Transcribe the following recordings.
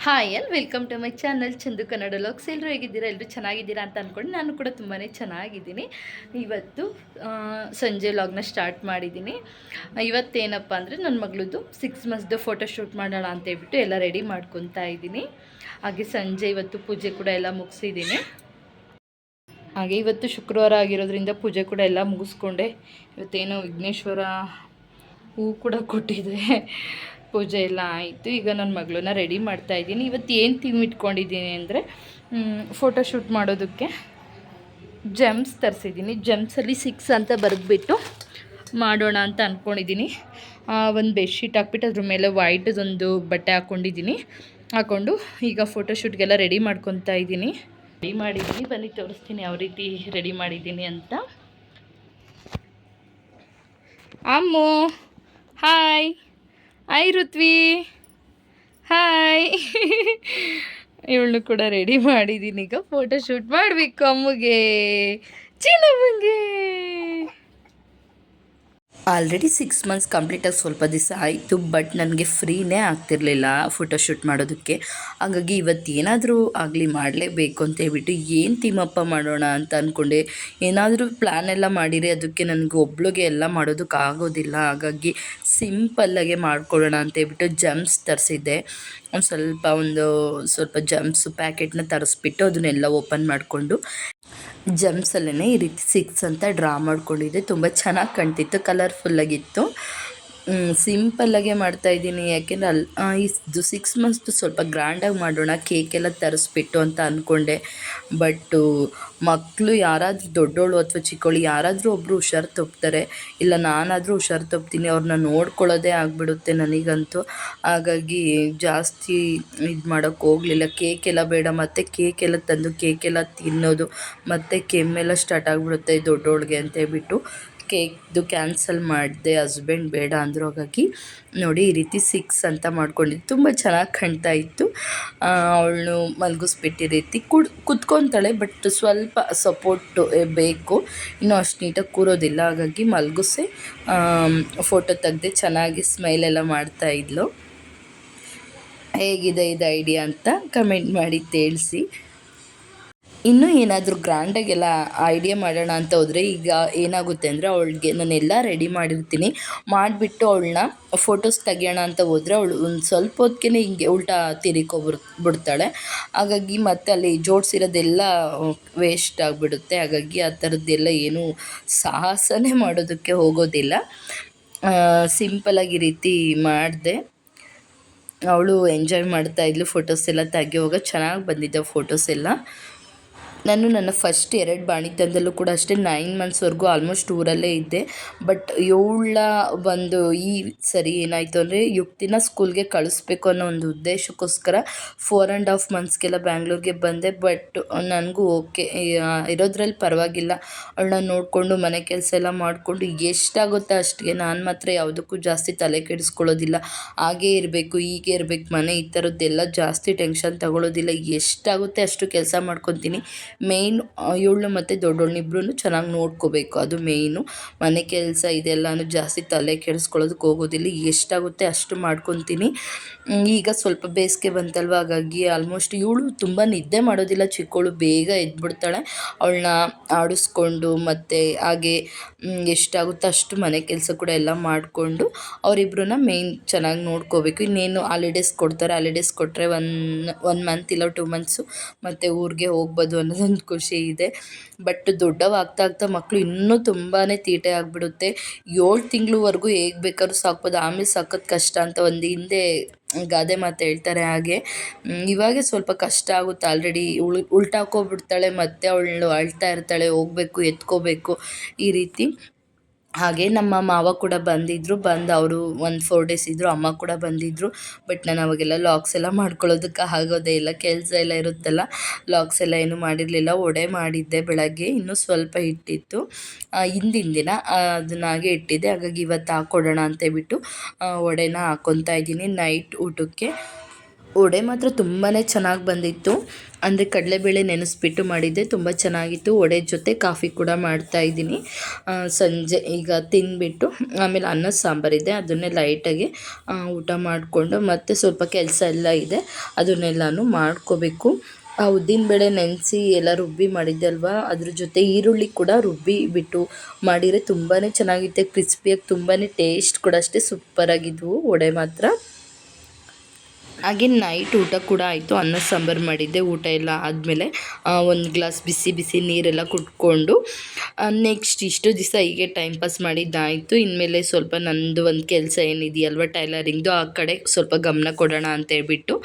Hi welcome to my channel Chandu Kannada vlogs. ಎಲ್ಲರೂ ಹೇಗಿದ್ದೀರಾ? ಎಲ್ಲರೂ ಚೆನ್ನಾಗಿದ್ದೀರಾ ಅಂತ ಅಂದ್ಕೊಂಡು ನಾನು ಕೂಡ ತುಂಬಾ ಚೆನ್ನಾಗಿದ್ದೀನಿ. ಇವತ್ತು ಸಂಜೆ ಲಾಗ್ನ ಸ್ಟಾರ್ಟ್ ಮಾಡಿದ್ದೀನಿ. ಇವತ್ತೇನಪ್ಪ ಅಂದರೆ ನನ್ನ ಮಗಳದ್ದು 6 ಮಂತ್ಸ್ದು ಫೋಟೋ ಶೂಟ್ ಮಾಡೋಣ ಅಂತ ಹೇಳ್ಬಿಟ್ಟು ಎಲ್ಲ ರೆಡಿ ಮಾಡ್ಕೊತಾ ಇದ್ದೀನಿ. ಹಾಗೆ ಸಂಜೆ ಇವತ್ತು ಪೂಜೆ ಕೂಡ ಎಲ್ಲ ಮುಗಿಸಿದ್ದೀನಿ. ಹಾಗೆ ಇವತ್ತು ಶುಕ್ರವಾರ ಆಗಿರೋದ್ರಿಂದ ಪೂಜೆ ಕೂಡ ಎಲ್ಲ ಮುಗಿಸ್ಕೊಂಡೆ. ಇವತ್ತೇನೋ ವಿಘ್ನೇಶ್ವರ ಹೂ ಕೂಡ ಕೊಟ್ಟಿದೆ. ಪೂಜೆ ಎಲ್ಲ ಆಯಿತು. ಈಗ ನನ್ನ ಮಗಳನ್ನ ರೆಡಿ ಮಾಡ್ತಾಯಿದ್ದೀನಿ. ಇವತ್ತು ಏನು ಥೀಮ್ ಇಟ್ಕೊಂಡಿದ್ದೀನಿ ಅಂದರೆ ಫೋಟೋಶೂಟ್ ಮಾಡೋದಕ್ಕೆ ಜೆಮ್ಸ್ ತರಿಸಿದ್ದೀನಿ. ಜೆಮ್ಸಲ್ಲಿ 6 ಅಂತ ಬರೆದ್ಬಿಟ್ಟು ಮಾಡೋಣ ಅಂತ ಅಂದ್ಕೊಂಡಿದ್ದೀನಿ. ಒಂದು ಬೆಡ್ಶೀಟ್ ಹಾಕ್ಬಿಟ್ಟು ಅದ್ರ ಮೇಲೆ ವೈಟದೊಂದು ಬಟ್ಟೆ ಹಾಕ್ಕೊಂಡು ಈಗ ಫೋಟೋಶೂಟ್ಗೆಲ್ಲ ರೆಡಿ ಮಾಡ್ಕೊತಾ ಇದ್ದೀನಿ. ರೆಡಿ ಮಾಡಿದ್ದೀನಿ, ಬನ್ನಿ ತೋರಿಸ್ತೀನಿ ಯಾವ ರೀತಿ ರೆಡಿ ಮಾಡಿದ್ದೀನಿ ಅಂತ. ಅಮ್ಮು ಹಾಯ್ ಋತ್ವಿ ಹಾಯ್. ಇವಳು ಕೂಡ ರೆಡಿ ಮಾಡಿದ್ದೀನಿ. ಈಗ ಫೋಟೋ ಶೂಟ್ ಮಾಡಬೇಕು ಅಮ್ಮಗೆ, ಚಿನ್ನಮ್ಮಗೆ. ಆಲ್ರೆಡಿ 6 ಮಂತ್ಸ್ ಕಂಪ್ಲೀಟಾಗಿ ಸ್ವಲ್ಪ ದಿವಸ ಆಯಿತು, ಬಟ್ ನನಗೆ ಫ್ರೀನೇ ಆಗ್ತಿರಲಿಲ್ಲ ಫೋಟೋಶೂಟ್ ಮಾಡೋದಕ್ಕೆ. ಹಾಗಾಗಿ ಇವತ್ತು ಏನಾದರೂ ಆಗಲಿ ಮಾಡಲೇಬೇಕು ಅಂತ ಹೇಳ್ಬಿಟ್ಟು ಏನು ಥೀಮಪ್ಪ ಮಾಡೋಣ ಅಂತ ಅಂದ್ಕೊಂಡೆ. ಏನಾದರೂ ಪ್ಲ್ಯಾನ್ ಎಲ್ಲ ಮಾಡಿದರೆ ಅದಕ್ಕೆ ನನಗೆ ಒಬ್ಳಿಗೆ ಎಲ್ಲ ಮಾಡೋದಕ್ಕೆ ಆಗೋದಿಲ್ಲ. ಹಾಗಾಗಿ ಸಿಂಪಲ್ಲಾಗೆ ಮಾಡ್ಕೊಳ್ಳೋಣ ಅಂತ ಹೇಳ್ಬಿಟ್ಟು ಜಮ್ಸ್ ತರಿಸಿದ್ದೆ. ಒಂದು ಸ್ವಲ್ಪ ಜಮ್ಸ್ ಪ್ಯಾಕೆಟ್ನ ತರಿಸ್ಬಿಟ್ಟು ಅದನ್ನೆಲ್ಲ ಓಪನ್ ಮಾಡಿಕೊಂಡು ಜಮ್ಸಲ್ಲೇ ಈ ರೀತಿ 6 ಅಂತ ಡ್ರಾ ಮಾಡ್ಕೊಂಡಿದ್ದೆ. ತುಂಬ ಚೆನ್ನಾಗಿ ಕಾಣ್ತಿತ್ತು, ಕಲರ್ಫುಲ್ಲಾಗಿತ್ತು. ಸಿಂಪಲ್ಲಾಗೆ ಮಾಡ್ತಾಯಿದ್ದೀನಿ. ಯಾಕೆಂದರೆ ಇದು 6 ಮಂತ್ಸ್ದು ಸ್ವಲ್ಪ ಗ್ರ್ಯಾಂಡಾಗಿ ಮಾಡೋಣ, ಕೇಕೆಲ್ಲ ತರಿಸ್ಬಿಟ್ಟು ಅಂತ ಅಂದ್ಕೊಂಡೆ. ಬಟ್ಟು ಮಕ್ಕಳು ಯಾರಾದರೂ ದೊಡ್ಡೋಳು ಅಥವಾ ಚಿಕ್ಕವಳು ಯಾರಾದರೂ ಒಬ್ಬರು ಹುಷಾರು ತಪ್ತಾರೆ, ಇಲ್ಲ ನಾನಾದರೂ ಹುಷಾರು ತಪ್ತೀನಿ. ಅವ್ರನ್ನ ನೋಡ್ಕೊಳ್ಳೋದೇ ಆಗಿಬಿಡುತ್ತೆ ನನಗಂತೂ. ಹಾಗಾಗಿ ಜಾಸ್ತಿ ಇದು ಮಾಡೋಕ್ಕೆ ಹೋಗಲಿಲ್ಲ. ಕೇಕೆಲ್ಲ ಬೇಡ, ಮತ್ತು ಕೇಕೆಲ್ಲ ತಂದು ಕೇಕೆಲ್ಲ ತಿನ್ನೋದು ಮತ್ತು ಕೆಮ್ಮೆಲ್ಲ ಸ್ಟಾರ್ಟ್ ಆಗಿಬಿಡುತ್ತೆ ದೊಡ್ಡೋಳಿಗೆ ಅಂತ ಹೇಳ್ಬಿಟ್ಟು ಕೇಕ್ದು ಕ್ಯಾನ್ಸಲ್ ಮಾಡಿದೆ. ಹಸ್ಬೆಂಡ್ ಬೇಡ ಅಂದರು. ಹಾಗಾಗಿ ನೋಡಿ ಈ ರೀತಿ 6 ಅಂತ ಮಾಡ್ಕೊಂಡಿದ್ದು ತುಂಬ ಚೆನ್ನಾಗಿ ಕಾಣ್ತಾ ಇತ್ತು. ಅವಳು ಮಲಗಿಸ್ಬಿಟ್ಟು ಈ ರೀತಿ ಕುತ್ಕೊತಾಳೆ, ಬಟ್ ಸ್ವಲ್ಪ ಸಪೋರ್ಟು ಬೇಕು, ಇನ್ನೂ ಅಷ್ಟು ನೀಟಾಗಿ ಕೂರೋದಿಲ್ಲ. ಹಾಗಾಗಿ ಮಲಗಿಸಿ ಫೋಟೋ ತೆಗೆದೆ. ಚೆನ್ನಾಗಿ ಸ್ಮೈಲೆಲ್ಲ ಮಾಡ್ತಾಯಿದ್ಲು. ಹೇಗಿದೆ ಇದು ಐಡಿಯಾ ಅಂತ ಕಮೆಂಟ್ ಮಾಡಿ ತಿಳಿಸಿ. ಇನ್ನೂ ಏನಾದರೂ ಗ್ರ್ಯಾಂಡಾಗೆಲ್ಲ ಐಡಿಯಾ ಮಾಡೋಣ ಅಂತ ಹೋದರೆ ಈಗ ಏನಾಗುತ್ತೆ ಅಂದರೆ ಅವಳಿಗೆ ನಾನೆಲ್ಲ ರೆಡಿ ಮಾಡಿರ್ತೀನಿ, ಮಾಡಿಬಿಟ್ಟು ಅವಳನ್ನ ಫೋಟೋಸ್ ತೆಗಿಯೋಣ ಅಂತ ಹೋದರೆ ಅವಳು ಒಂದು ಸ್ವಲ್ಪ ಹೊತ್ತಿಗೆ ಹಿಂಗೆ ಉಲ್ಟಾ ಬಿಡ್ತಾಳೆ. ಹಾಗಾಗಿ ಮತ್ತೆ ಅಲ್ಲಿ ಜೋಡಿಸಿರೋದೆಲ್ಲ ವೇಸ್ಟ್ ಆಗಿಬಿಡುತ್ತೆ. ಹಾಗಾಗಿ ಆ ಥರದ್ದೆಲ್ಲ ಏನೂ ಸಾಹಸನೇ ಮಾಡೋದಕ್ಕೆ ಹೋಗೋದಿಲ್ಲ. ಸಿಂಪಲಾಗಿ ಈ ರೀತಿ ಮಾಡಿದೆ. ಅವಳು ಎಂಜಾಯ್ ಮಾಡ್ತಾಯಿದ್ಲು. ಫೋಟೋಸ್ ಎಲ್ಲ ತೆಗಿಯುವಾಗ ಚೆನ್ನಾಗಿ ಬಂದಿದ್ದ ಫೋಟೋಸ್ ಎಲ್ಲ. ನಾನು ನನ್ನ ಫಸ್ಟ್ 2 ಬಾಣಿತನದಲ್ಲೂ ಕೂಡ ಅಷ್ಟೇ 9 ಮಂತ್ಸ್ವರೆಗೂ ಆಲ್ಮೋಸ್ಟ್ ಊರಲ್ಲೇ ಇದ್ದೆ. ಬಟ್ ಒಂದು ಈ ಸರಿ ಏನಾಯಿತು ಅಂದರೆ ಯುಕ್ತಿನ ಸ್ಕೂಲ್ಗೆ ಕಳಿಸ್ಬೇಕು ಅನ್ನೋ ಒಂದು ಉದ್ದೇಶಕ್ಕೋಸ್ಕರ 4.5 ಮಂತ್ಸ್ಗೆಲ್ಲ ಬ್ಯಾಂಗ್ಳೂರಿಗೆ ಬಂದೆ. ಬಟ್ ನನಗೂ ಓಕೆ ಇರೋದ್ರಲ್ಲಿ ಪರವಾಗಿಲ್ಲ. ಅವಳನ್ನ ನೋಡಿಕೊಂಡು ಮನೆ ಕೆಲಸ ಎಲ್ಲ ಮಾಡಿಕೊಂಡು ಎಷ್ಟಾಗುತ್ತೆ ಅಷ್ಟಿಗೆ. ನಾನು ಮಾತ್ರ ಯಾವುದಕ್ಕೂ ಜಾಸ್ತಿ ತಲೆ ಕೆಡಿಸ್ಕೊಳ್ಳೋದಿಲ್ಲ. ಹಾಗೇ ಇರಬೇಕು, ಹೀಗೆ ಇರಬೇಕು, ಮನೆ ಈ ಥರದ್ದೆಲ್ಲ ಜಾಸ್ತಿ ಟೆನ್ಷನ್ ತಗೊಳ್ಳೋದಿಲ್ಲ. ಎಷ್ಟಾಗುತ್ತೆ ಅಷ್ಟು ಕೆಲಸ ಮಾಡ್ಕೊತೀನಿ. ಮೇಯ್ನ್ ಇವಳು ಮತ್ತು ದೊಡ್ಡವಳನ್ನಿಬ್ರು ಚೆನ್ನಾಗಿ ನೋಡ್ಕೋಬೇಕು, ಅದು ಮೇಯ್ನು. ಮನೆ ಕೆಲಸ ಇದೆಲ್ಲನೂ ಜಾಸ್ತಿ ತಲೆ ಕೆಡಿಸ್ಕೊಳ್ಳೋದಕ್ಕೆ ಹೋಗೋದಿಲ್ಲ. ಎಷ್ಟಾಗುತ್ತೆ ಅಷ್ಟು ಮಾಡ್ಕೊತೀನಿ. ಈಗ ಸ್ವಲ್ಪ ಬೇಸಿಗೆ ಬಂತಲ್ವ, ಹಾಗಾಗಿ ಆಲ್ಮೋಸ್ಟ್ ಇವಳು ತುಂಬ ನಿದ್ದೆ ಮಾಡೋದಿಲ್ಲ. ಚಿಕ್ಕವಳು ಬೇಗ ಎದ್ಬಿಡ್ತಾಳೆ. ಅವಳನ್ನ ಆಡಿಸ್ಕೊಂಡು ಮತ್ತು ಹಾಗೆ ಎಷ್ಟಾಗುತ್ತೋ ಅಷ್ಟು ಮನೆ ಕೆಲಸ ಕೂಡ ಎಲ್ಲ ಮಾಡಿಕೊಂಡು ಅವರಿಬ್ಬರನ್ನ ಮೇಯ್ನ್ ಚೆನ್ನಾಗಿ ನೋಡ್ಕೋಬೇಕು. ಇನ್ನೇನು ಹಾಲಿಡೇಸ್ ಕೊಡ್ತಾರೆ, ಹಾಲಿಡೇಸ್ ಕೊಟ್ಟರೆ 1 ಮಂತ್ ಇಲ್ಲ 2 ಮಂತ್ಸು ಮತ್ತು ಊರಿಗೆ ಹೋಗ್ಬೋದು ಅನ್ನೋದೊಂದು ಖುಷಿ ಇದೆ. ಬಟ್ ದೊಡ್ಡವಾಗ್ತಾ ಮಕ್ಕಳು ಇನ್ನೂ ತುಂಬಾ ತೀಟೆ ಆಗಿಬಿಡುತ್ತೆ. 7 ತಿಂಗಳವರೆಗೂ ಹೇಗೆ ಬೇಕಾದ್ರೂ ಸಾಕ್ಬೋದು, ಆಮೇಲೆ ಸಾಕೋದು ಕಷ್ಟ ಅಂತ ಒಂದು ಹಿಂದೆ ಗಾದೆ ಮಾತು ಹೇಳ್ತಾರೆ. ಹಾಗೆ ಇವಾಗೆ ಸ್ವಲ್ಪ ಕಷ್ಟ ಆಗುತ್ತೆ. ಆಲ್ರೆಡಿ ಉಲ್ಟಾಕೋಗ್ಬಿಡ್ತಾಳೆ, ಮತ್ತು ಅವಳು ಅಳ್ತಾ ಇರ್ತಾಳೆ, ಹೋಗಬೇಕು ಎತ್ಕೋಬೇಕು ಈ ರೀತಿ. ಹಾಗೆ ನಮ್ಮ ಮಾವ ಕೂಡ ಬಂದಿದ್ದರು. ಅವರು ಒಂದು 4 ಡೇಸ್ ಇದ್ದರು. ಅಮ್ಮ ಕೂಡ ಬಂದಿದ್ದರು. ಬಟ್ ನಾನು ಅವಾಗೆಲ್ಲ ಲಾಕ್ಸ್ ಎಲ್ಲ ಮಾಡ್ಕೊಳ್ಳೋದಕ್ಕೆ ಆಗೋದೇ ಇಲ್ಲ, ಕೆಲಸ ಎಲ್ಲ ಇರುತ್ತಲ್ಲ. ಲಾಕ್ಸ್ ಎಲ್ಲ ಏನೂ ಮಾಡಿರಲಿಲ್ಲ. ವಡೆ ಮಾಡಿದ್ದೆ ಬೆಳಗ್ಗೆ, ಇನ್ನೂ ಸ್ವಲ್ಪ ಹಿಟ್ಟಿತ್ತು ಹಿಂದಿನ ದಿನ, ಅದನ್ನಾಗೆ ಇಟ್ಟಿದ್ದೆ. ಹಾಗಾಗಿ ಇವತ್ತು ಹಾಕ್ಕೊಡೋಣ ಅಂತೇಳ್ಬಿಟ್ಟು ವಡೆನ ಹಾಕ್ಕೊತಾ ಇದ್ದೀನಿ ನೈಟ್ ಊಟಕ್ಕೆ. ವಡೆ ಮಾತ್ರ ತುಂಬಾ ಚೆನ್ನಾಗಿ ಬಂದಿತ್ತು. ಅಂದರೆ ಕಡಲೆಬೇಳೆ ನೆನೆಸ್ಬಿಟ್ಟು ಮಾಡಿದ್ದೆ, ತುಂಬ ಚೆನ್ನಾಗಿತ್ತು. ವಡೆ ಜೊತೆ ಕಾಫಿ ಕೂಡ ಮಾಡ್ತಾಯಿದ್ದೀನಿ. ಸಂಜೆ ಈಗ ತಿಂದುಬಿಟ್ಟು ಆಮೇಲೆ ಅನ್ನ ಸಾಂಬಾರಿದೆ, ಅದನ್ನೇ ಲೈಟಾಗಿ ಊಟ ಮಾಡಿಕೊಂಡು ಮತ್ತೆ ಸ್ವಲ್ಪ ಕೆಲಸ ಎಲ್ಲ ಇದೆ, ಅದನ್ನೆಲ್ಲನೂ ಮಾಡ್ಕೋಬೇಕು. ಆ ಉದ್ದಿನಬೇಳೆ ನೆನೆಸಿ ಎಲ್ಲ ರುಬ್ಬಿ ಮಾಡಿದ್ದೆ ಅಲ್ವಾ, ಅದ್ರ ಜೊತೆ ಈರುಳ್ಳಿ ಕೂಡ ರುಬ್ಬಿ ಬಿಟ್ಟು ಮಾಡಿದರೆ ತುಂಬಾ ಚೆನ್ನಾಗಿತ್ತೆ, ಕ್ರಿಸ್ಪಿಯಾಗಿ ತುಂಬಾ ಟೇಸ್ಟ್ ಕೂಡ ಅಷ್ಟೇ ಸೂಪರಾಗಿದ್ವು ವಡೆ ಮಾತ್ರ. ಹಾಗೆ ನೈಟ್ ಊಟ ಕೂಡ ಆಯಿತು. ಅನ್ನ ಸಾಂಬಾರು ಮಾಡಿದ್ದೆ. ಊಟ ಎಲ್ಲ ಆದಮೇಲೆ ಒಂದು ಗ್ಲಾಸ್ ಬಿಸಿ ಬಿಸಿ ನೀರೆಲ್ಲ ಕುಡ್ಕೊಂಡು ನೆಕ್ಸ್ಟ್ ಇಷ್ಟು ದಿವಸ ಹೀಗೆ ಟೈಮ್ ಪಾಸ್ ಮಾಡಿದ್ದಾಯಿತು. ಇನ್ಮೇಲೆ ಸ್ವಲ್ಪ ನನ್ನದು ಒಂದು ಕೆಲಸ ಏನಿದೆಯಲ್ವ ಟೈಲರಿಂಗ್ದು, ಆ ಕಡೆ ಸ್ವಲ್ಪ ಗಮನ ಕೊಡೋಣ ಅಂತೇಳ್ಬಿಟ್ಟು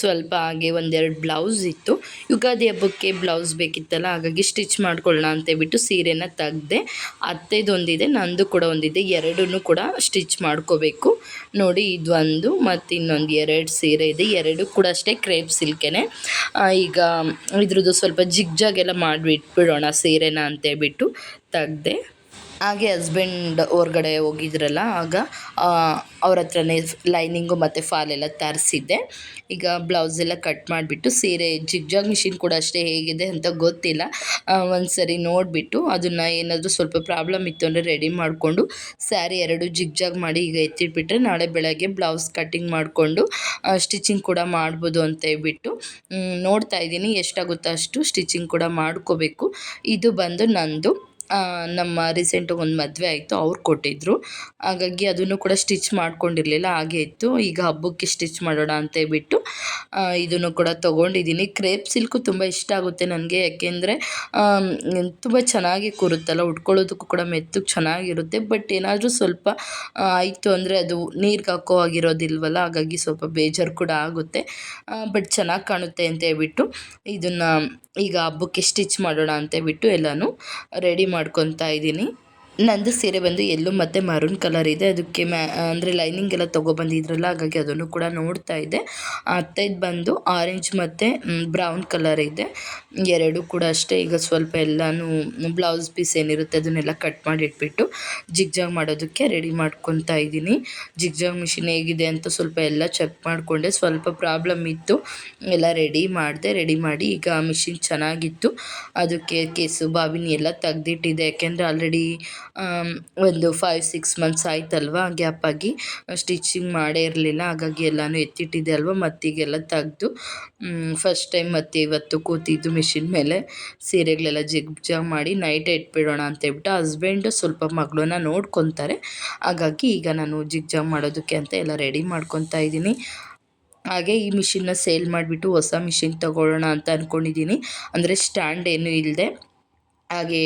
ಸ್ವಲ್ಪ ಹಾಗೆ ಒಂದೆರಡು ಬ್ಲೌಸ್ ಇತ್ತು. ಯುಗಾದಿ ಹಬ್ಬಕ್ಕೆ ಬ್ಲೌಸ್ ಬೇಕಿತ್ತಲ್ಲ, ಹಾಗಾಗಿ ಸ್ಟಿಚ್ ಮಾಡ್ಕೊಳ್ಳೋಣ ಅಂತೇಳ್ಬಿಟ್ಟು ಸೀರೆನ ತೆಗ್ದೆ. ಅತ್ತೆದೊಂದಿದೆ, ನಂದು ಕೂಡ ಒಂದಿದೆ, ಎರಡನ್ನೂ ಕೂಡ ಸ್ಟಿಚ್ ಮಾಡ್ಕೋಬೇಕು. ನೋಡಿ ಇದು ಒಂದು ಮತ್ತು ಇನ್ನೊಂದು 2 ಸೀರೆ ಇದೆ, ಎರಡು ಕೂಡ ಅಷ್ಟೇ ಕ್ರೇಪ್ ಸಿಲ್ಕೆನೆ. ಈಗ ಇದ್ರದ್ದು ಸ್ವಲ್ಪ ಜಿಗ್ಜಾಗೆಲ್ಲ ಮಾಡಿಬಿಟ್ಬಿಡೋಣ ಸೀರೆನ ಅಂತೇಳ್ಬಿಟ್ಟು ತೆಗ್ದೆ. ಹಾಗೆ ಹಸ್ಬೆಂಡ್ ಹೊರ್ಗಡೆ ಹೋಗಿದ್ರಲ್ಲ, ಆಗ ಅವ್ರ ಹತ್ರನೇ ಲೈನಿಂಗು ಮತ್ತು ಫಾಲೆಲ್ಲ ತರಿಸಿದ್ದೆ. ಈಗ ಬ್ಲೌಸೆಲ್ಲ ಕಟ್ ಮಾಡಿಬಿಟ್ಟು ಸೀರೆ ಜಿಗ್ಜಾಗ್ ಮಿಷಿನ್ ಕೂಡ ಅಷ್ಟೇ ಹೇಗಿದೆ ಅಂತ ಗೊತ್ತಿಲ್ಲ, ಒಂದು ಸರಿ ನೋಡಿಬಿಟ್ಟು ಅದನ್ನು ಏನಾದರೂ ಸ್ವಲ್ಪ ಪ್ರಾಬ್ಲಮ್ ಇತ್ತು ಅಂದರೆ ರೆಡಿ ಮಾಡಿಕೊಂಡು ಸ್ಯಾರಿ 2 ಜಿಗ್ಜಾಗ್ ಮಾಡಿ ಈಗ ಎತ್ತಿಟ್ಬಿಟ್ರೆ ನಾಳೆ ಬೆಳಗ್ಗೆ ಬ್ಲೌಸ್ ಕಟ್ಟಿಂಗ್ ಮಾಡಿಕೊಂಡು ಸ್ಟಿಚಿಂಗ್ ಕೂಡ ಮಾಡ್ಬೋದು ಅಂತ ಹೇಳ್ಬಿಟ್ಟು ನೋಡ್ತಾ ಇದ್ದೀನಿ. ಎಷ್ಟಾಗುತ್ತೋ ಅಷ್ಟು ಸ್ಟಿಚಿಂಗ್ ಕೂಡ ಮಾಡ್ಕೋಬೇಕು. ಇದು ಬಂದು ನಂದು ನಮ್ಮ ರೀಸೆಂಟಾಗಿ ಒಂದು ಮದುವೆ ಆಯಿತು, ಅವ್ರು ಕೊಟ್ಟಿದ್ದರು, ಹಾಗಾಗಿ ಅದನ್ನು ಕೂಡ ಸ್ಟಿಚ್ ಮಾಡ್ಕೊಂಡಿರಲಿಲ್ಲ, ಹಾಗೆ ಇತ್ತು. ಈಗ ಹಬ್ಬಕ್ಕೆ ಸ್ಟಿಚ್ ಮಾಡೋಣ ಅಂತೇಳ್ಬಿಟ್ಟು ಇದನ್ನು ಕೂಡ ತೊಗೊಂಡಿದ್ದೀನಿ. ಕ್ರೇಪ್ ಸಿಲ್ಕು ತುಂಬ ಇಷ್ಟ ಆಗುತ್ತೆ ನನಗೆ, ಯಾಕೆಂದರೆ ತುಂಬ ಚೆನ್ನಾಗಿ ಕೂರುತ್ತಲ್ಲ, ಉಟ್ಕೊಳ್ಳೋದಕ್ಕೂ ಕೂಡ ಮೆತ್ತಗೆ ಚೆನ್ನಾಗಿರುತ್ತೆ. ಬಟ್ ಏನಾದರೂ ಸ್ವಲ್ಪ ಆಯಿತು ಅಂದರೆ ಅದು ನೀರಿಗೆ ಹಾಕೋ ಆಗಿರೋದಿಲ್ವಲ್ಲ, ಹಾಗಾಗಿ ಸ್ವಲ್ಪ ಬೇಜಾರು ಕೂಡ ಆಗುತ್ತೆ. ಬಟ್ ಚೆನ್ನಾಗಿ ಕಾಣುತ್ತೆ ಅಂತ ಹೇಳ್ಬಿಟ್ಟು ಇದನ್ನು ಈಗ ಹಬ್ಬಕ್ಕೆ ಸ್ಟಿಚ್ ಮಾಡೋಣ ಅಂತೇಳ್ಬಿಟ್ಟು ಎಲ್ಲನೂ ರೆಡಿ ಮಾಡ್ಕೊತಾ ಇದ್ದೀನಿ. ನಂದು ಸೀರೆ ಬಂದು ಯೆಲ್ಲೋ ಮತ್ತು ಮರೂನ್ ಕಲರ್ ಇದೆ, ಅದಕ್ಕೆ ಅಂದರೆ ಲೈನಿಂಗ್ ಎಲ್ಲ ತೊಗೊಬಂದಿದ್ರಲ್ಲ, ಹಾಗಾಗಿ ಅದನ್ನು ಕೂಡ ನೋಡ್ತಾ ಇದ್ದೆ. ಅತ್ತೆದು ಬಂದು ಆರೆಂಜ್ ಮತ್ತು ಬ್ರೌನ್ ಕಲರ್ ಇದೆ, ಎರಡೂ ಕೂಡ ಅಷ್ಟೇ. ಈಗ ಸ್ವಲ್ಪ ಎಲ್ಲನೂ ಬ್ಲೌಸ್ ಪೀಸ್ ಏನಿರುತ್ತೆ ಅದನ್ನೆಲ್ಲ ಕಟ್ ಮಾಡಿ ಇಟ್ಬಿಟ್ಟು ಜಿಗ್ಜಾಗ್ ಮಾಡೋದಕ್ಕೆ ರೆಡಿ ಮಾಡ್ಕೊತಾ ಇದ್ದೀನಿ. ಜಿಗ್ಜಾಗ್ ಮಿಷಿನ್ ಹೇಗಿದೆ ಅಂತ ಸ್ವಲ್ಪ ಎಲ್ಲ ಚೆಕ್ ಮಾಡಿಕೊಂಡೆ, ಸ್ವಲ್ಪ ಪ್ರಾಬ್ಲಮ್ ಇತ್ತು, ಎಲ್ಲ ರೆಡಿ ಮಾಡಿ ಈಗ ಮಿಷಿನ್ ಚೆನ್ನಾಗಿತ್ತು, ಅದಕ್ಕೆ ಕೇಸು ಬಾವಿನಿ ಎಲ್ಲ ತೆಗ್ದಿಟ್ಟಿದ್ದೆ. ಯಾಕೆಂದರೆ ಆಲ್ರೆಡಿ ಒಂದು 5-6 ಮಂತ್ಸ್ ಆಯ್ತಲ್ವ ಗ್ಯಾಪ್ ಆಗಿ ಸ್ಟಿಚಿಂಗ್ ಮಾಡೇ ಇರಲಿಲ್ಲ, ಹಾಗಾಗಿ ಎಲ್ಲನೂ ಎತ್ತಿಟ್ಟಿದ್ದೆ ಅಲ್ವ, ಮತ್ತೀಗೆಲ್ಲ ತೆಗ್ದು ಫಸ್ಟ್ ಟೈಮ್ ಮತ್ತು ಇವತ್ತು ಕೂತಿದ್ದು ಮಿಷಿನ್ ಮೇಲೆ ಸೀರೆಗಳೆಲ್ಲ ಜಿಗ್ಜಾಗ್ ಮಾಡಿ ನೈಟೇ ಇಟ್ಬಿಡೋಣ ಅಂತೇಳ್ಬಿಟ್ಟು. ಹಸ್ಬೆಂಡು ಸ್ವಲ್ಪ ಮಗಳನ್ನ ನೋಡ್ಕೊತಾರೆ, ಹಾಗಾಗಿ ಈಗ ನಾನು ಜಿಗ್ಜಾಗ್ ಮಾಡೋದಕ್ಕೆ ಅಂತ ಎಲ್ಲ ರೆಡಿ ಮಾಡ್ಕೊತಾ ಇದ್ದೀನಿ. ಹಾಗೆ ಈ ಮಿಷಿನ್ನ ಸೇಲ್ ಮಾಡಿಬಿಟ್ಟು ಹೊಸ ಮಿಷಿನ್ ತೊಗೊಳ್ಳೋಣ ಅಂತ ಅಂದ್ಕೊಂಡಿದ್ದೀನಿ. ಅಂದರೆ ಸ್ಟ್ಯಾಂಡ್ ಏನೂ ಇಲ್ಲದೆ ಹಾಗೆ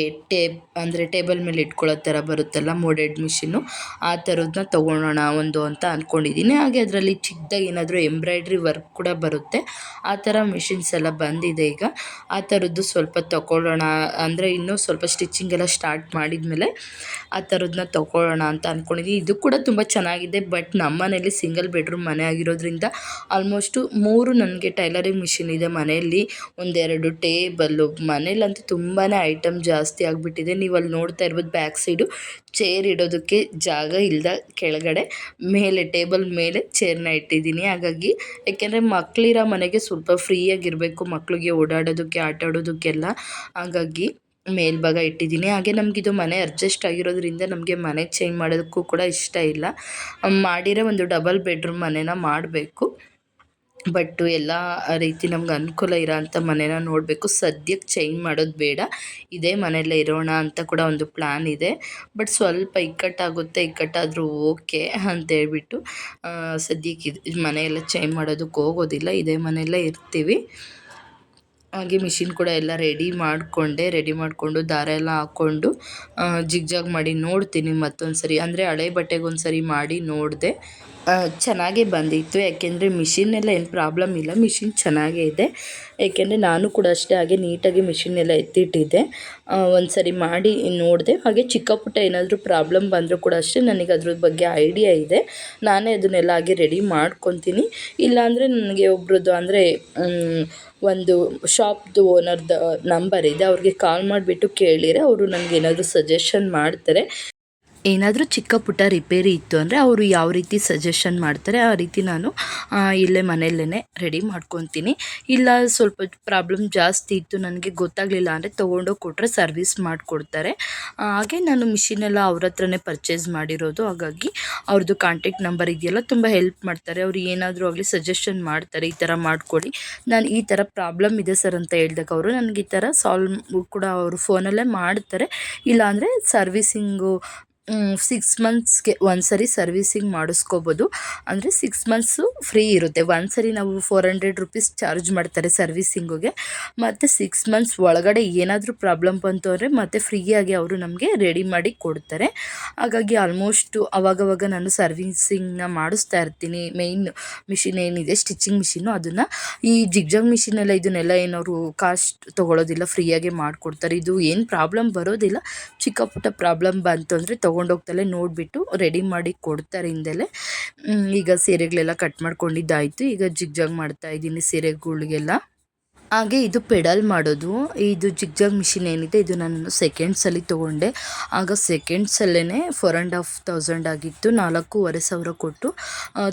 ಟೇಬಲ್ ಮೇಲೆ ಇಟ್ಕೊಳ್ಳೋ ಥರ ಬರುತ್ತಲ್ಲ ಮೋಡೆಡ್ ಮಿಷಿನ್ನು, ಆ ಥರದನ್ನ ತೊಗೊಳ್ಳೋಣ ಒಂದು ಅಂತ ಅಂದ್ಕೊಂಡಿದ್ದೀನಿ. ಹಾಗೆ ಅದರಲ್ಲಿ ಚಿಕ್ಕದಾಗಿ ಏನಾದರೂ ಎಂಬ್ರಾಯ್ಡ್ರಿ ವರ್ಕ್ ಕೂಡ ಬರುತ್ತೆ, ಆ ಥರ ಮಿಷಿನ್ಸ್ ಎಲ್ಲ ಬಂದಿದೆ ಈಗ. ಆ ಥರದ್ದು ಸ್ವಲ್ಪ ತೊಗೊಳ್ಳೋಣ ಅಂದರೆ ಇನ್ನೂ ಸ್ವಲ್ಪ ಸ್ಟಿಚಿಂಗ್ ಎಲ್ಲ ಸ್ಟಾರ್ಟ್ ಮಾಡಿದ್ಮೇಲೆ ಆ ಥರದನ್ನ ತೊಗೊಳ್ಳೋಣ ಅಂತ ಅಂದ್ಕೊಂಡಿದ್ದೀನಿ. ಇದು ಕೂಡ ತುಂಬ ಚೆನ್ನಾಗಿದೆ, ಬಟ್ ನಮ್ಮ ಮನೇಲಿ ಸಿಂಗಲ್ ಬೆಡ್ರೂಮ್ ಮನೆ ಆಗಿರೋದ್ರಿಂದ ಆಲ್ಮೋಸ್ಟು 3 ನನಗೆ ಟೈಲರಿಂಗ್ ಮಿಷಿನ್ ಇದೆ ಮನೆಯಲ್ಲಿ, 1-2 ಟೇಬಲ್ಲು, ಮನೇಲಂತೂ ತುಂಬಾ ಐಟಮ್ ಜಾಸ್ತಿ ಆಗಿಬಿಟ್ಟಿದೆ. ನೀವು ಅಲ್ಲಿ ನೋಡ್ತಾ ಇರ್ಬೋದು ಬ್ಯಾಕ್ ಸೈಡು ಚೇರ್ ಇಡೋದಕ್ಕೆ ಜಾಗ ಇಲ್ಲದ ಕೆಳಗಡೆ ಮೇಲೆ ಟೇಬಲ್ ಮೇಲೆ ಚೇರ್ನ ಇಟ್ಟಿದ್ದೀನಿ. ಹಾಗಾಗಿ ಯಾಕೆಂದರೆ ಮಕ್ಕಳಿರೋ ಮನೆಗೆ ಸ್ವಲ್ಪ ಫ್ರೀಯಾಗಿರಬೇಕು, ಮಕ್ಕಳಿಗೆ ಓಡಾಡೋದಕ್ಕೆ ಆಟ ಆಡೋದಕ್ಕೆಲ್ಲ, ಹಾಗಾಗಿ ಮೇಲ್ಭಾಗ ಇಟ್ಟಿದ್ದೀನಿ. ಹಾಗೆ ನಮಗಿದು ಮನೆ ಅಡ್ಜಸ್ಟ್ ಆಗಿರೋದ್ರಿಂದ ನಮಗೆ ಮನೆ ಚೇಂಜ್ ಮಾಡೋದಕ್ಕೂ ಕೂಡ ಇಷ್ಟ ಇಲ್ಲ, ಮಾಡಿರೋ ಒಂದು ಡಬಲ್ ಬೆಡ್ರೂಮ್ ಮನೇನ ಮಾಡಬೇಕು. ಬಟ್ಟು ಎಲ್ಲ ರೀತಿ ನಮ್ಗೆ ಅನುಕೂಲ ಇರೋ ಅಂಥ ಮನೇನ ನೋಡಬೇಕು. ಸದ್ಯಕ್ಕೆ ಚೇಂಜ್ ಮಾಡೋದು ಬೇಡ, ಇದೇ ಮನೆಯಲ್ಲೇ ಇರೋಣ ಅಂತ ಕೂಡ ಒಂದು ಪ್ಲ್ಯಾನ್ ಇದೆ. ಬಟ್ ಸ್ವಲ್ಪ ಇಕ್ಕಟ್ಟಾದರೂ ಓಕೆ ಅಂತೇಳ್ಬಿಟ್ಟು ಸದ್ಯಕ್ಕೆ ಇದು ಮನೆಯೆಲ್ಲ ಚೇಂಜ್ ಮಾಡೋದಕ್ಕೆ ಹೋಗೋದಿಲ್ಲ, ಇದೇ ಮನೆಯಲ್ಲೇ ಇರ್ತೀವಿ. ಹಾಗೆ ಮಿಷಿನ್ ಕೂಡ ಎಲ್ಲ ರೆಡಿ ಮಾಡಿಕೊಂಡು ದಾರ ಎಲ್ಲ ಹಾಕ್ಕೊಂಡು ಜಿಗ್ಜಾಗ್ ಮಾಡಿ ನೋಡ್ತೀನಿ ಮತ್ತೊಂದು ಸರಿ. ಅಂದರೆ ಹಳೆ ಬಟ್ಟೆಗೆ ಒಂದು ಸರಿ ಮಾಡಿ ನೋಡಿದೆ, ಚೆನ್ನಾಗೇ ಬಂದಿತ್ತು. ಯಾಕೆಂದರೆ ಮಿಷಿನೆಲ್ಲ ಏನು ಪ್ರಾಬ್ಲಮ್ ಇಲ್ಲ, ಮಿಷಿನ್ ಚೆನ್ನಾಗೇ ಇದೆ. ಏಕೆಂದರೆ ನಾನು ಕೂಡ ಅಷ್ಟೇ ಹಾಗೆ ನೀಟಾಗಿ ಮಿಷಿನೆಲ್ಲ ಎತ್ತಿಟ್ಟಿದ್ದೆ, ಒಂದು ಸರಿ ಮಾಡಿ ನೋಡಿದೆ. ಹಾಗೆ ಚಿಕ್ಕ ಪುಟ್ಟ ಏನಾದರೂ ಪ್ರಾಬ್ಲಮ್ ಬಂದರೂ ಕೂಡ ಅಷ್ಟೇ ನನಗೆ ಅದ್ರ ಬಗ್ಗೆ ಐಡಿಯಾ ಇದೆ, ನಾನೇ ಅದನ್ನೆಲ್ಲ ಹಾಗೆ ರೆಡಿ ಮಾಡ್ಕೊತೀನಿ. ಇಲ್ಲಾಂದರೆ ನನಗೆ ಒಬ್ರದ್ದು ಅಂದರೆ ಒಂದು ಶಾಪ್ದು ಓನರ್ದು ನಂಬರ್ ಇದೆ, ಅವ್ರಿಗೆ ಕಾಲ್ ಮಾಡಿಬಿಟ್ಟು ಕೇಳಿದರೆ ಅವರು ನನಗೇನಾದರೂ ಸಜೆಷನ್ ಮಾಡ್ತಾರೆ. ಏನಾದರೂ ಚಿಕ್ಕ ಪುಟ್ಟ ರಿಪೇರಿ ಇತ್ತು ಅಂದರೆ ಅವರು ಯಾವ ರೀತಿ ಸಜೆಷನ್ ಮಾಡ್ತಾರೆ ಆ ರೀತಿ ನಾನು ಇಲ್ಲೇ ಮನೆಯಲ್ಲೇ ರೆಡಿ ಮಾಡ್ಕೊತೀನಿ. ಇಲ್ಲ ಸ್ವಲ್ಪ ಪ್ರಾಬ್ಲಮ್ ಜಾಸ್ತಿ ಇತ್ತು, ನನಗೆ ಗೊತ್ತಾಗಲಿಲ್ಲ ಅಂದರೆ ತೊಗೊಂಡೋಗಿ ಕೊಟ್ಟರೆ ಸರ್ವಿಸ್ ಮಾಡಿಕೊಡ್ತಾರೆ. ಹಾಗೆ ನಾನು ಮಿಷಿನೆಲ್ಲ ಅವ್ರ ಹತ್ರನೇ ಪರ್ಚೇಸ್ ಮಾಡಿರೋದು, ಹಾಗಾಗಿ ಅವ್ರದ್ದು ಕಾಂಟ್ಯಾಕ್ಟ್ ನಂಬರ್ ಇದೆಯಲ್ಲ, ತುಂಬ ಹೆಲ್ಪ್ ಮಾಡ್ತಾರೆ. ಅವರು ಏನಾದರೂ ಆಗಲಿ ಸಜೆಷನ್ ಮಾಡ್ತಾರೆ, ಈ ಥರ ಮಾಡ್ಕೊಳ್ಳಿ, ನಾನು ಈ ಥರ ಪ್ರಾಬ್ಲಮ್ ಇದೆ ಸರ್ ಅಂತ ಹೇಳಿದಾಗ ಅವರು ನನಗೆ ಈ ಥರ ಸಾಲ್ವ್ ಕೂಡ ಅವರು ಫೋನಲ್ಲೇ ಮಾಡ್ತಾರೆ. ಇಲ್ಲಾಂದರೆ ಸರ್ವಿಸಿಂಗು 6 ಮಂತ್ಸ್ಗೆ ಒಂದು ಸರಿ ಸರ್ವಿಸಿಂಗ್ ಮಾಡಿಸ್ಕೋಬೋದು. ಅಂದರೆ 6 ಮಂತ್ಸು ಫ್ರೀ ಇರುತ್ತೆ. ಒಂದು ಸರಿ ನಾವು 400 ರುಪೀಸ್ ಚಾರ್ಜ್ ಮಾಡ್ತಾರೆ ಸರ್ವಿಸಿಂಗಿಗೆ. ಮತ್ತು 6 ಮಂತ್ಸ್ ಒಳಗಡೆ ಏನಾದರೂ ಪ್ರಾಬ್ಲಮ್ ಬಂತು ಅಂದರೆ ಮತ್ತೆ ಫ್ರೀಯಾಗಿ ಅವರು ನಮಗೆ ರೆಡಿ ಮಾಡಿ ಕೊಡ್ತಾರೆ. ಹಾಗಾಗಿ ಆಲ್ಮೋಸ್ಟು ಅವಾಗವಾಗ ನಾನು ಸರ್ವಿಸಿಂಗ್ನ ಮಾಡಿಸ್ತಾ ಇರ್ತೀನಿ. ಮೇಯ್ನ್ ಮಿಷಿನ್ ಏನಿದೆ ಸ್ಟಿಚಿಂಗ್ ಮಿಷಿನ್ನು, ಅದನ್ನು ಈ ಜಿಗ್ಜಾಗ್ ಮಿಷಿನೆಲ್ಲ ಇದನ್ನೆಲ್ಲ ಏನವರು ಕಾಸ್ಟ್ ತೊಗೊಳ್ಳೋದಿಲ್ಲ, ಫ್ರೀಯಾಗೆ ಮಾಡಿಕೊಡ್ತಾರೆ. ಇದು ಏನು ಪ್ರಾಬ್ಲಮ್ ಬರೋದಿಲ್ಲ, ಚಿಕ್ಕ ಪುಟ್ಟ ಪ್ರಾಬ್ಲಮ್ ಬಂತು ಅಂದರೆ ತೊಗೊಂಡೋಗ್ತಲೇ ನೋಡಿಬಿಟ್ಟು ರೆಡಿ ಮಾಡಿ ಕೊಡ್ತಾರೆ ಹಿಂದೆಲೆ. ಈಗ ಸೀರೆಗಳೆಲ್ಲ ಕಟ್ ಮಾಡ್ಕೊಂಡಿದ್ದಾಯಿತು. ಈಗ ಜಿಗ್ಜಾಗ್ ಮಾಡ್ತಾಯಿದ್ದೀನಿ ಸೀರೆಗಳಿಗೆಲ್ಲ. ಹಾಗೆ ಇದು ಪೆಡಲ್ ಮಾಡೋದು, ಇದು ಜಿಗ್ಜಾಗ್ ಮಿಷಿನ್ ಏನಿದೆ ಇದು ನಾನು ಸೆಕೆಂಡ್ಸಲ್ಲಿ ತೊಗೊಂಡೆ. ಆಗ ಸೆಕೆಂಡ್ಸಲ್ಲೇ 4,500 ಆಗಿತ್ತು. 4,500 ಕೊಟ್ಟು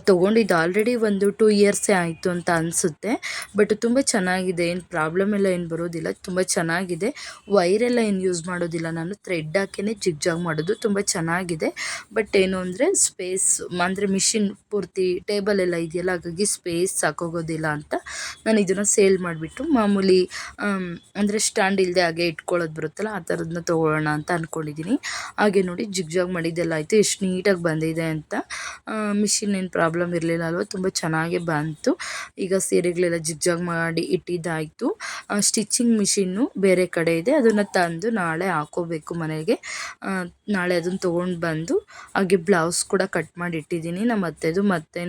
ತೊಗೊಂಡಿದ್ದು. ಆಲ್ರೆಡಿ ಒಂದು 2 ಇಯರ್ಸೇ ಆಯಿತು ಅಂತ ಅನಿಸುತ್ತೆ. ಬಟ್ ತುಂಬ ಚೆನ್ನಾಗಿದೆ, ಏನು ಪ್ರಾಬ್ಲಮ್ ಎಲ್ಲ ಏನು ಬರೋದಿಲ್ಲ, ತುಂಬ ಚೆನ್ನಾಗಿದೆ. ವೈರೆಲ್ಲ ಏನು ಯೂಸ್ ಮಾಡೋದಿಲ್ಲ ನಾನು, ಥ್ರೆಡ್ ಹಾಕಿನೇ ಜಿಗ್ಜಾಗ್ ಮಾಡೋದು. ತುಂಬ ಚೆನ್ನಾಗಿದೆ. ಬಟ್ ಏನು ಅಂದರೆ ಸ್ಪೇಸ್ ಅಂದರೆ ಮಿಷಿನ್ ಪೂರ್ತಿ ಟೇಬಲ್ ಎಲ್ಲ ಇದೆಯಲ್ಲ, ಹಾಗಾಗಿ ಸ್ಪೇಸ್ ಸಾಕೋಗೋದಿಲ್ಲ ಅಂತ ನಾನು ಇದನ್ನು ಸೇಲ್ ಮಾಡಿಬಿಟ್ಟು ಮಾಮೂಲಿ ಅಂದರೆ ಸ್ಟ್ಯಾಂಡ್ ಇಲ್ಲದೆ ಹಾಗೆ ಇಟ್ಕೊಳ್ಳೋದು ಬರುತ್ತಲ್ಲ, ಆ ಥರದನ್ನ ತೊಗೊಳ್ಳೋಣ ಅಂತ ಅಂದ್ಕೊಂಡಿದ್ದೀನಿ. ಹಾಗೆ ನೋಡಿ ಜಿಗ್ಜಾಗ್ ಮಾಡಿದ್ದೆಲ್ಲ ಆಯಿತು, ಎಷ್ಟು ನೀಟಾಗಿ ಬಂದಿದೆ ಅಂತ. ಮಿಷಿನ್ ಏನು ಪ್ರಾಬ್ಲಮ್ ಇರಲಿಲ್ಲ ಅಲ್ವ, ತುಂಬ ಚೆನ್ನಾಗೇ ಬಂತು. ಈಗ ಸೀರೆಗಳೆಲ್ಲ ಜಿಗ್ಜಾಗ್ ಮಾಡಿ ಇಟ್ಟಿದ್ದಾಯಿತು. ಸ್ಟಿಚಿಂಗ್ ಮಿಷಿನ್ನು ಬೇರೆ ಕಡೆ ಇದೆ, ಅದನ್ನು ತಂದು ನಾಳೆ ಹಾಕೋಬೇಕು ಮನೆಗೆ. ನಾಳೆ ಅದನ್ನು ತೊಗೊಂಡು ಬಂದು ಹಾಗೆ ಬ್ಲೌಸ್ ಕೂಡ ಕಟ್ ಮಾಡಿ ಇಟ್ಟಿದ್ದೀನಿ. ನಮ್ಮ ಅತ್ತೆದು ಮತ್ತು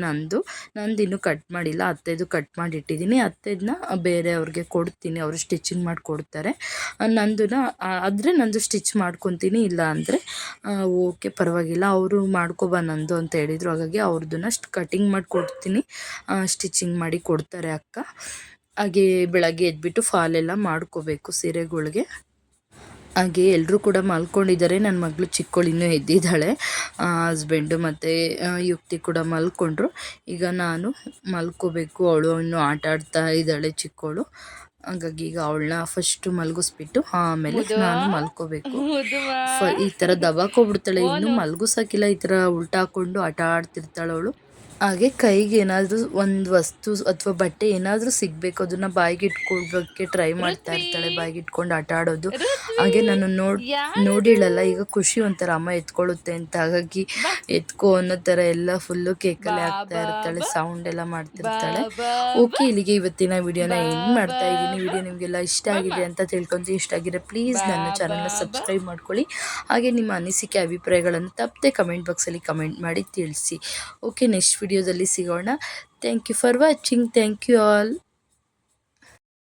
ನಂದಿನ್ನೂ ಕಟ್ ಮಾಡಿಲ್ಲ, ಅತ್ತೆದು ಕಟ್ ಮಾಡಿ ಇಟ್ಟಿದ್ದೀನಿ. ಅತ್ತೆದನ್ನ ಬೇರೆಯವ್ರಿಗೆ ಕೊಡ್ತೀನಿ, ಅವರು ಸ್ಟಿಚಿಂಗ್ ಮಾಡಿ ಕೊಡ್ತಾರೆ. ನಂದು ಸ್ಟಿಚ್ ಮಾಡ್ಕೊತೀನಿ, ಇಲ್ಲ ಅಂದರೆ ಓಕೆ ಪರವಾಗಿಲ್ಲ, ಅವರು ಮಾಡ್ಕೊಬಾ ನಂದು ಅಂತ ಹೇಳಿದರು. ಹಾಗಾಗಿ ಅವ್ರದ್ದನ್ನ ಕಟಿಂಗ್ ಮಾಡಿ ಕೊಡ್ತೀನಿ, ಸ್ಟಿಚಿಂಗ್ ಮಾಡಿ ಕೊಡ್ತಾರೆ ಅಕ್ಕ. ಹಾಗೆ ಬೆಳಗ್ಗೆ ಎದ್ಬಿಟ್ಟು ಫಾಲೆಲ್ಲ ಮಾಡ್ಕೋಬೇಕು ಸೀರೆಗಳಿಗೆ. ಹಾಗೆ ಎಲ್ಲರೂ ಕೂಡ ಮಲ್ಕೊಂಡಿದ್ದಾರೆ. ನನ್ನ ಮಗಳು ಚಿಕ್ಕವಳು ಇನ್ನೂ ಎದ್ದಿದ್ದಾಳೆ. ಹಸ್ಬೆಂಡು ಮತ್ತು ಯುಕ್ತಿ ಕೂಡ ಮಲ್ಕೊಂಡ್ರು. ಈಗ ನಾನು ಮಲ್ಕೋಬೇಕು, ಅವಳು ಇನ್ನೂ ಆಟ ಆಡ್ತಾ ಇದ್ದಾಳೆ ಚಿಕ್ಕವಳು. ಹಾಗಾಗಿ ಈಗ ಅವಳನ್ನ ಫಸ್ಟು ಮಲಗಿಸ್ಬಿಟ್ಟು ಆಮೇಲೆ ನಾನು ಮಲ್ಕೋಬೇಕು. ಈ ಥರ ದಬಾಕೋಗ್ಬಿಡ್ತಾಳೆ, ಇನ್ನೂ ಮಲಗಿಸೋಕ್ಕಿಲ್ಲ, ಈ ಥರ ಉಲ್ಟಾ ಹಾಕ್ಕೊಂಡು ಆಟ ಆಡ್ತಿರ್ತಾಳೆ ಅವಳು. ಹಾಗೆ ಕೈಗೆ ಏನಾದರೂ ಒಂದು ವಸ್ತು ಅಥವಾ ಬಟ್ಟೆ ಏನಾದರೂ ಸಿಗಬೇಕು, ಅದನ್ನು ಬಾಯಿಗೆ ಇಟ್ಕೊಳ್ಬೇಕೆ ಟ್ರೈ ಮಾಡ್ತಾ ಇರ್ತಾಳೆ, ಬಾಯಿಗೆ ಇಟ್ಕೊಂಡು ಆಟ ಆಡೋದು. ಹಾಗೆ ನಾನು ನೋಡಿಳಲ್ಲ, ಈಗ ಖುಷಿ ಒಂಥರ ಅಮ್ಮ ಎತ್ಕೊಳ್ಳುತ್ತೆ ಅಂತ, ಹಾಗಾಗಿ ಎತ್ಕೋ ಅನ್ನೋ ಥರ ಎಲ್ಲ ಫುಲ್ಲು ಕೇಕಲ್ಲೇ ಆಗ್ತಾ ಇರ್ತಾಳೆ, ಸೌಂಡ್ ಎಲ್ಲ ಮಾಡ್ತಿರ್ತಾಳೆ. ಓಕೆ, ಇಲ್ಲಿಗೆ ಇವತ್ತಿನ ವಿಡಿಯೋನ ಎಂಡ್ ಮಾಡ್ತಾ ಇದ್ದೀನಿ. ವಿಡಿಯೋ ನಿಮಗೆಲ್ಲ ಇಷ್ಟ ಆಗಿದೆ ಅಂತ ತಿಳ್ಕೊಂತೀನಿ. ಇಷ್ಟ ಆಗಿದ್ರೆ ಪ್ಲೀಸ್ ನನ್ನ ಚಾನಲ್ನ ಸಬ್ಸ್ಕ್ರೈಬ್ ಮಾಡ್ಕೊಳ್ಳಿ. ಹಾಗೆ ನಿಮ್ಮ ಅನಿಸಿಕೆ ಅಭಿಪ್ರಾಯಗಳನ್ನು ತಪ್ಪದೆ ಕಮೆಂಟ್ ಬಾಕ್ಸಲ್ಲಿ ಕಮೆಂಟ್ ಮಾಡಿ ತಿಳಿಸಿ. ಓಕೆ, ನೆಕ್ಸ್ಟ್ ವಿಡಿಯೋದಲ್ಲಿ ಸಿಗೋಣ. Thank you for watching. Thank you all.